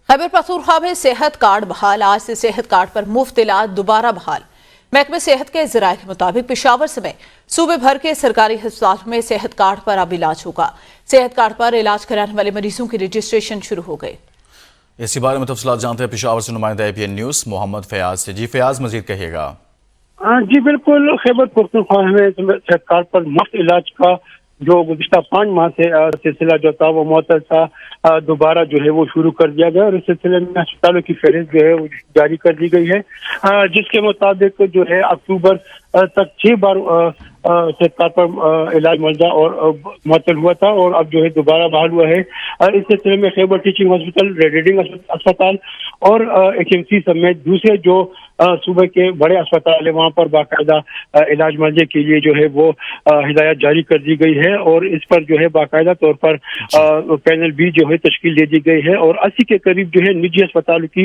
खैबर पख्तूनख्वा में सेहत कार्ड बहाल। आज से सेहत कार्ड पर मुफ्त इलाज दोबारा बहाल। महकमे सेहत के ज़राए के मुताबिक पेशावर समेत सूबे भर के सरकारी अस्पतालों में सेहत कार्ड पर अब इलाज होगा। सेहत कार्ड पर इलाज कराने वाले मरीजों की रजिस्ट्रेशन शुरू हो गई। इसी बारे में तफसीलात जानते हैं पेशावर से नुमाइंदा APN न्यूज़ मोहम्मद फयाज से। जी फयाज, मजीद कहिएगा। जी बिल्कुल, खैबर पख्तूनख्वा में सेहत कार्ड पर मुफ्त इलाज का जो गुज़िश्ता 5 माह से सिलसिला जो था वो मुअत्तल था, दोबारा जो है वो शुरू कर दिया गया और इस सिलसिले में अस्पतालों की फहरिस्त जो है वो जारी कर दी गई है, जिसके मुताबिक जो है अक्टूबर तक 6 बार सेहत कार्ड पर इलाज मुआवजा और मुअत्तल हुआ था और अब जो है दोबारा बहाल हुआ है। इस सिलसिले में खैबर टीचिंग हॉस्पिटल, रीडिंग अस्पताल और HMC समेत दूसरे जो सूबे के बड़े अस्पताल है वहाँ पर बाकायदा इलाज मुआवजे के लिए जो है वो हिदायत जारी कर दी गई है और इस पर जो है बाकायदा तौर पर पैनल भी जो है तश्कील दे दी गई है और 80 के करीब जो है निजी अस्पतालों की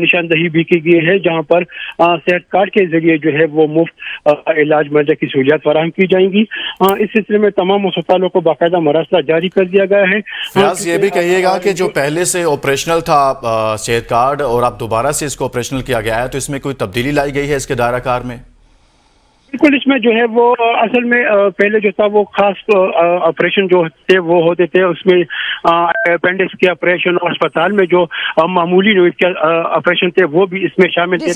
निशानदही भी की गई है, जहाँ पर सेहत कार्ड के जरिए जो है वो मुफ्त इलाज मुआवजा की सहूलियत फराहम की जाएंगी। इस सिलसिले में तमाम अस्पतालों को बाकायदा मरासला जारी कर दिया गया है। ये भी कहिएगा कि जो पहले से ऑपरेशनल था सेहत कार्ड और अब दोबारा से इसको ऑपरेशनल किया गया है, तो इसमें कोई तब्दीली लाई गई है इसके दायरा कार में? बिल्कुल, इसमें जो है वो असल में पहले जो था वो खास ऑपरेशन जो थे वो होते थे, उसमें अपेंडिक्स के ऑपरेशन और अस्पताल में जो मामूली नोट के ऑपरेशन थे वो भी इसमें शामिल थे।